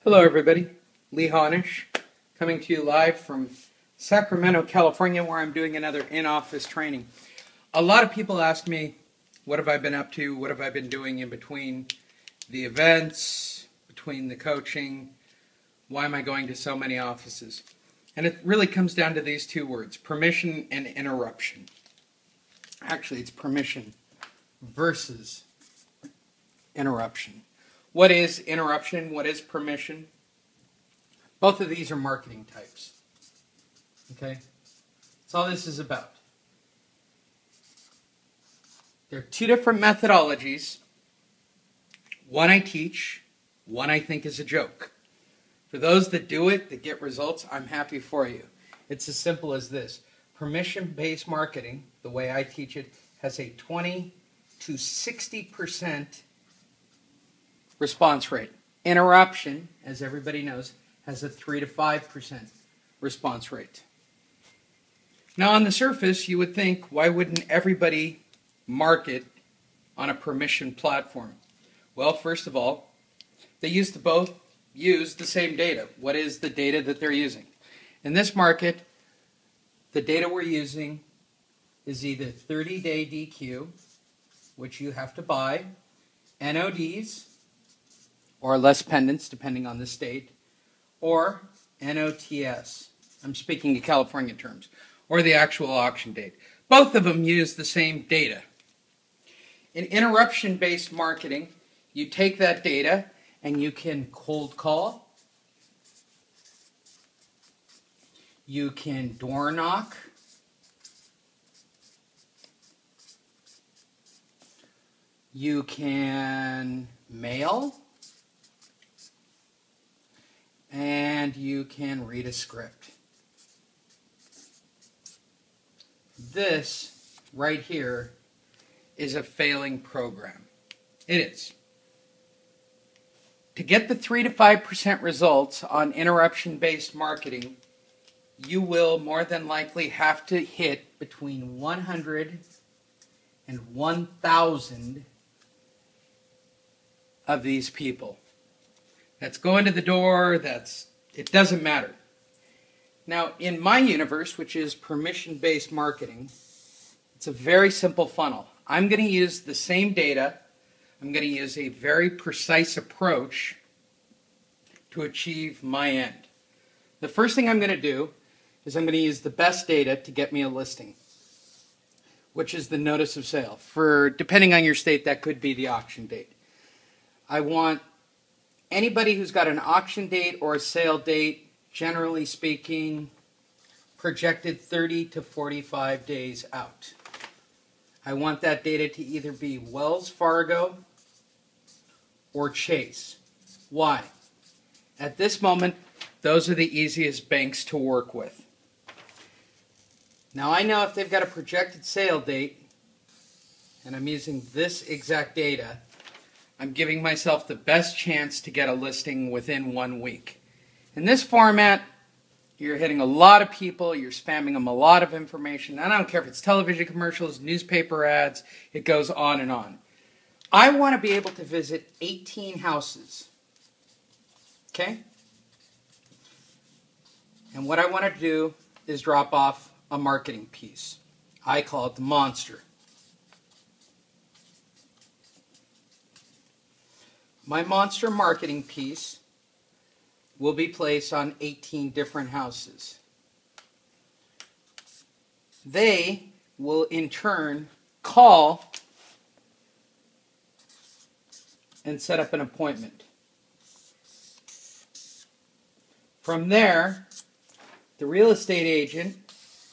Hello everybody, Lee Honish, coming to you live from Sacramento, California, where I'm doing another in-office training. A lot of people ask me, what have I been up to, what have I been doing in between the events, between the coaching, why am I going to so many offices? And it really comes down to these two words, permission and interruption. Actually, it's permission versus interruption. What is interruption? What is permission? Both of these are marketing types. Okay? That's all this is about. There are two different methodologies. One I teach, one I think is a joke. For those that do it, that get results, I'm happy for you. It's as simple as this. Permission-based marketing, the way I teach it, has a 20 to 60% response rate. Interruption, as everybody knows, has a 3 to 5% response rate. Now on the surface, you would think, why wouldn't everybody market on a permission platform? Well, first of all, they both use the same data. What is the data that they're using? In this market, the data we're using is either 30-day DQ, which you have to buy, NODs, or less pendants, depending on the state, or NOTS. I'm speaking in California terms, or the actual auction date. Both of them use the same data. In interruption-based marketing, you take that data and you can cold call, you can door knock, you can mail, and you can read a script. This right here is a failing program. It is. To get the 3 to 5% results on interruption-based marketing, you will more than likely have to hit between 100 and 1,000 of these people. That's going to the door, it doesn't matter. Now, in my universe, which is permission-based marketing, it's a very simple funnel. I'm going to use the same data. I'm going to use a very precise approach to achieve my end. The first thing I'm going to do is I'm going to use the best data to get me a listing, which is the notice of sale. Depending on your state, that could be the auction date. I want anybody who's got an auction date or a sale date, generally speaking, projected 30 to 45 days out. I want that data to either be Wells Fargo or Chase. Why? At this moment, those are the easiest banks to work with. Now I know if they've got a projected sale date, and I'm using this exact data, I'm giving myself the best chance to get a listing within 1 week. In this format, you're hitting a lot of people, you're spamming them a lot of information. I don't care if it's television commercials, newspaper ads, it goes on and on. I want to be able to visit 18 houses. Okay? And what I want to do is drop off a marketing piece. I call it the monster. My monster marketing piece will be placed on 18 different houses. They will in turn call and set up an appointment. From there, the real estate agent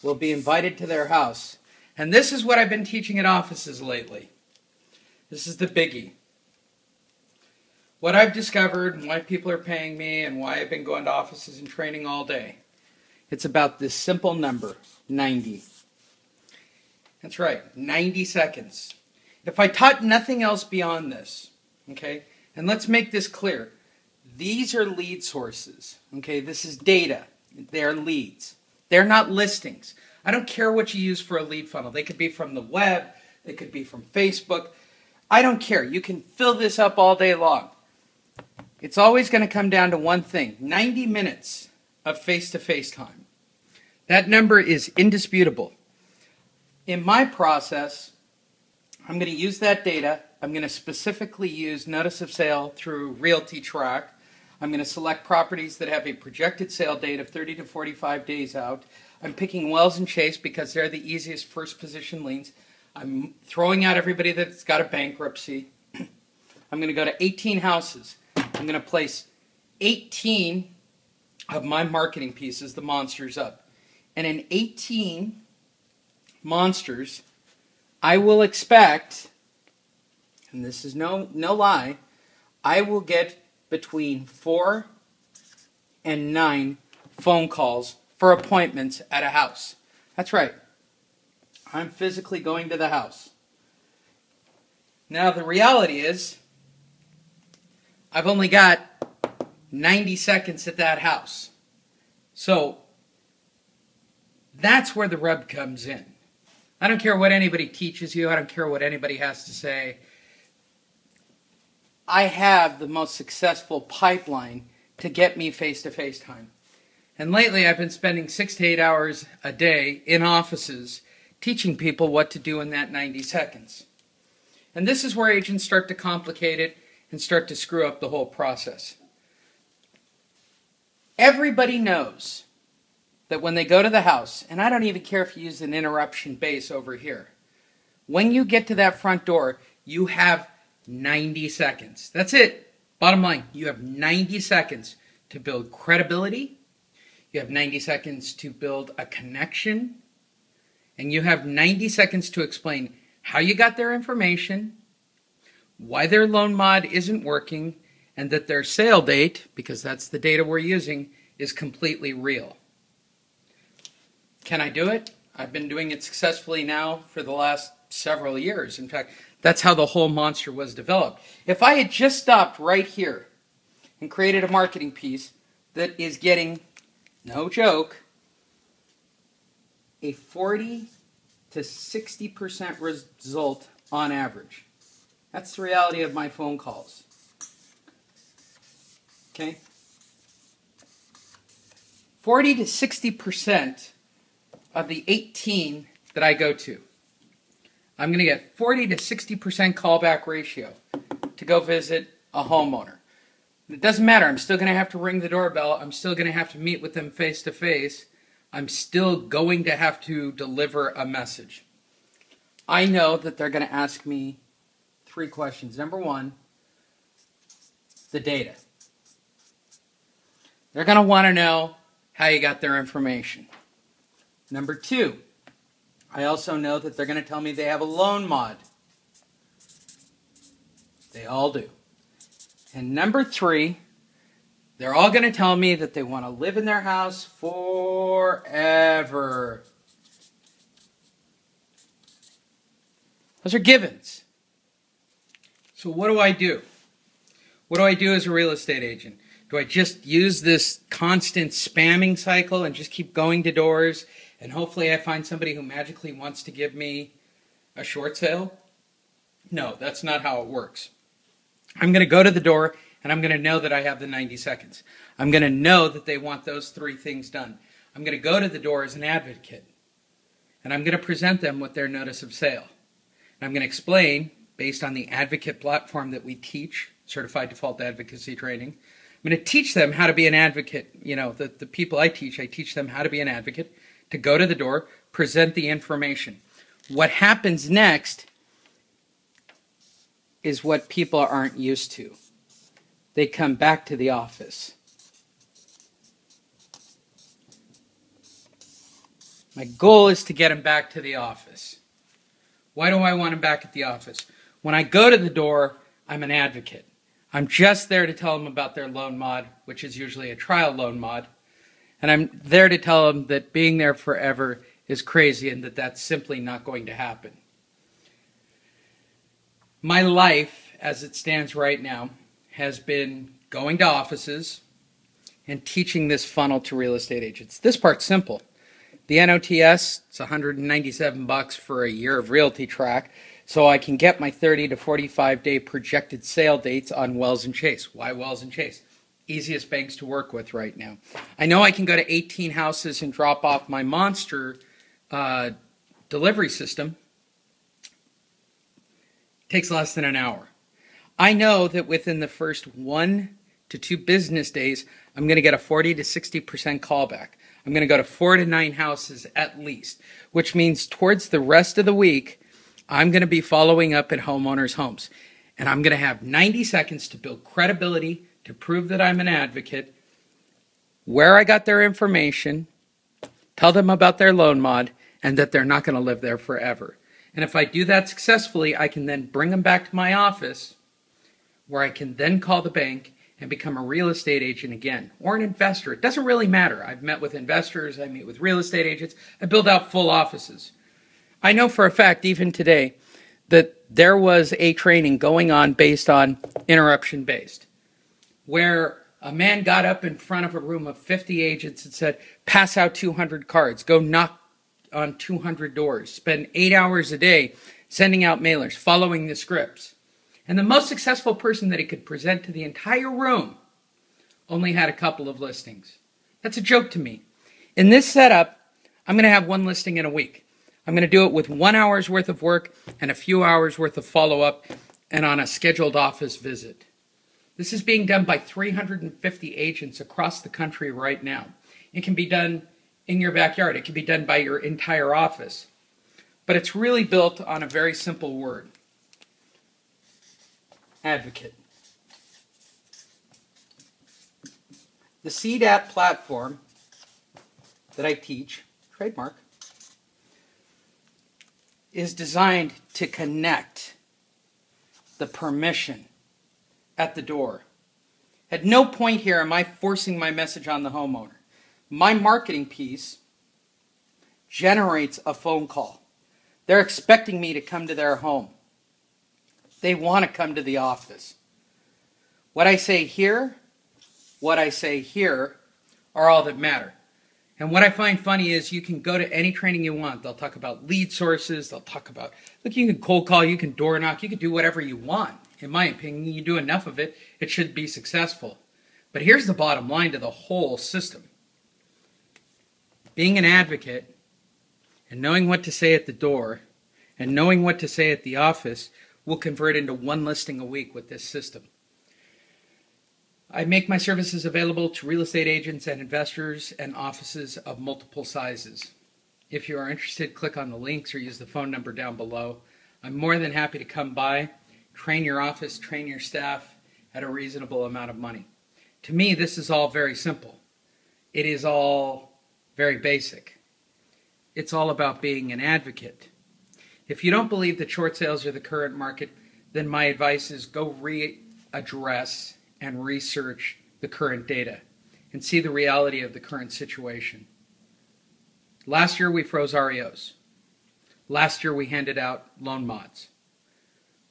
will be invited to their house. And this is what I've been teaching at offices lately. This is the biggie. What I've discovered and why people are paying me and why I've been going to offices and training all day, it's about this simple number, 90. That's right, 90 seconds. If I taught nothing else beyond this, okay, and let's make this clear. These are lead sources, okay? This is data. They're leads. They're not listings. I don't care what you use for a lead funnel. They could be from the web. They could be from Facebook. I don't care. You can fill this up all day long. it's always going to come down to one thing: 90 minutes of face-to-face time. That number is indisputable. In my process, I'm going to use that data. I'm going to specifically use notice of sale through Realty Track. I'm going to select properties that have a projected sale date of 30 to 45 days out. I'm picking Wells and Chase because they're the easiest first position liens. I'm throwing out everybody that's got a bankruptcy. I'm going to go to 18 houses. I'm going to place 18 of my marketing pieces, the monsters, up. And in 18 monsters, I will expect, and this is no lie, I will get between 4 and 9 phone calls for appointments at a house. That's right. I'm physically going to the house. Now the reality is, I've only got 90 seconds at that house. So that's where the rub comes in. I don't care what anybody teaches you. I don't care what anybody has to say. I have the most successful pipeline to get me face-to-face time. And lately I've been spending 6 to 8 hours a day in offices teaching people what to do in that 90 seconds. And this is where agents start to complicate it and start to screw up the whole process. Everybody knows that when they go to the house, and I don't even care if you use an interruption base over here, when you get to that front door, you have 90 seconds. That's it. Bottom line, you have 90 seconds to build credibility. You have 90 seconds to build a connection. And you have 90 seconds to explain how you got their information, why their loan mod isn't working, and that their sale date, because that's the data we're using, is completely real. Can I do it? I've been doing it successfully now for the last several years. In fact, that's how the whole monster was developed. If I had just stopped right here and created a marketing piece that is getting, no joke, a 40 to 60% result on average. That's the reality of my phone calls. Okay? 40 to 60% of the 18 that I go to, I'm going to get 40 to 60% callback ratio to go visit a homeowner. It doesn't matter. I'm still going to have to ring the doorbell. I'm still going to have to meet with them face to face. I'm still going to have to deliver a message. I know that they're going to ask me 3 questions. Number 1, the data. They're going to want to know how you got their information. Number 2, I also know that they're going to tell me they have a loan mod. They all do. And number 3, they're all going to tell me that they want to live in their house forever. Those are givens. So what do I do? What do I do as a real estate agent? Do I just use this constant spamming cycle and just keep going to doors and hopefully I find somebody who magically wants to give me a short sale? No, that's not how it works. I'm going to go to the door and I'm going to know that I have the 90 seconds. I'm going to know that they want those 3 things done. I'm going to go to the door as an advocate and I'm going to present them with their notice of sale. And I'm going to explain, based on the advocate platform that we teach, Certified Default Advocacy Training, I'm going to teach them how to be an advocate. You know, the people I teach them how to be an advocate, to go to the door, present the information. What happens next is what people aren't used to. They come back to the office. My goal is to get them back to the office. Why do I want them back at the office? When I go to the door, I'm an advocate. I'm just there to tell them about their loan mod, which is usually a trial loan mod. And I'm there to tell them that being there forever is crazy and that that's simply not going to happen. My life, as it stands right now, has been going to offices and teaching this funnel to real estate agents. This part's simple. The NOTS, it's $197 for a year of Realty Track. so I can get my 30 to 45 day projected sale dates on Wells and Chase. Why Wells and Chase? Easiest banks to work with right now. I know I can go to 18 houses and drop off my monster delivery system. Takes less than an hour. I know that within the first 1 to 2 business days, I'm going to get a 40 to 60% callback. I'm going to go to 4 to 9 houses at least, which means towards the rest of the week, I'm going to be following up at homeowners' homes. And I'm going to have 90 seconds to build credibility, to prove that I'm an advocate, where I got their information, tell them about their loan mod, and that they're not going to live there forever. And if I do that successfully, I can then bring them back to my office, where I can then call the bank and become a real estate agent again, or an investor. It doesn't really matter. I've met with investors, I meet with real estate agents, I build out full offices. I know for a fact, even today, that there was a training going on based on interruption-based, where a man got up in front of a room of 50 agents and said, pass out 200 cards, go knock on 200 doors, spend 8 hours a day sending out mailers, following the scripts. And the most successful person that he could present to the entire room only had a couple of listings. That's a joke to me. In this setup, I'm going to have 1 listing in a week. I'm going to do it with 1 hour's worth of work and a few hours worth of follow-up and on a scheduled office visit. This is being done by 350 agents across the country right now. It can be done in your backyard. It can be done by your entire office. But it's really built on a very simple word. Advocate. The CDAT platform that I teach, trademark, is designed to connect the permission at the door. At no point here am I forcing my message on the homeowner. My marketing piece generates a phone call. They're expecting me to come to their home. They want to come to the office. What I say here, what I say here are all that matter. And what I find funny is you can go to any training you want. They'll talk about lead sources. They'll talk about, look, you can cold call, you can door knock, you can do whatever you want. In my opinion, you do enough of it, it should be successful. But here's the bottom line to the whole system. Being an advocate and knowing what to say at the door and knowing what to say at the office will convert into 1 listing a week with this system. I make my services available to real estate agents and investors and offices of multiple sizes. If you are interested, click on the links or use the phone number down below. I'm more than happy to come by, train your office, train your staff at a reasonable amount of money. To me, this is all very simple. It is all very basic. It's all about being an advocate. If you don't believe that short sales are the current market, then my advice is go readdress and research the current data and see the reality of the current situation. Last year we froze REOs. Last year we handed out loan mods.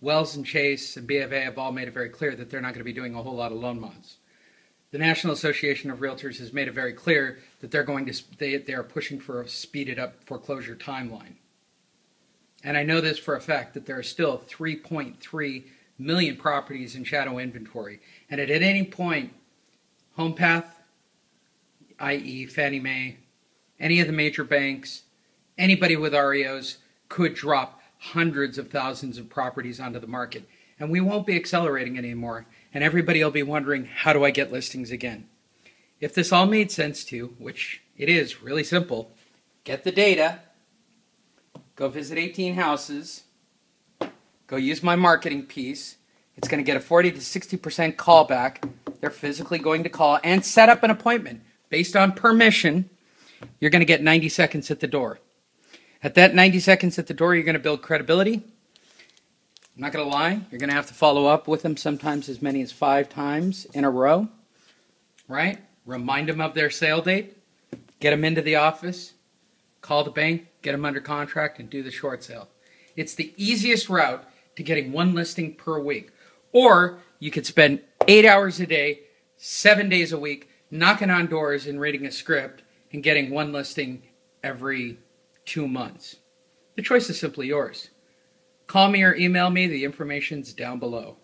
Wells and Chase and BofA have all made it very clear that they're not going to be doing a whole lot of loan mods. The National Association of Realtors has made it very clear that they are pushing for a speeded up foreclosure timeline. And I know this for a fact that there are still 3.3 million properties in shadow inventory. And at any point, HomePath, i.e. Fannie Mae, any of the major banks, anybody with REOs could drop hundreds of thousands of properties onto the market. And we won't be accelerating anymore. And everybody will be wondering, how do I get listings again? If this all made sense to you, which it is really simple, get the data, go visit 18 houses, go use my marketing piece. It's going to get a 40 to 60% callback. They're physically going to call and set up an appointment. Based on permission, you're going to get 90 seconds at the door. At that 90 seconds at the door, you're going to build credibility. I'm not going to lie, you're going to have to follow up with them sometimes as many as 5 times in a row, right? Remind them of their sale date, get them into the office, call the bank, get them under contract, and do the short sale. It's the easiest route to getting 1 listing per week. Or you could spend 8 hours a day, 7 days a week, knocking on doors and reading a script and getting 1 listing every 2 months. The choice is simply yours. call me or email me. The information's down below.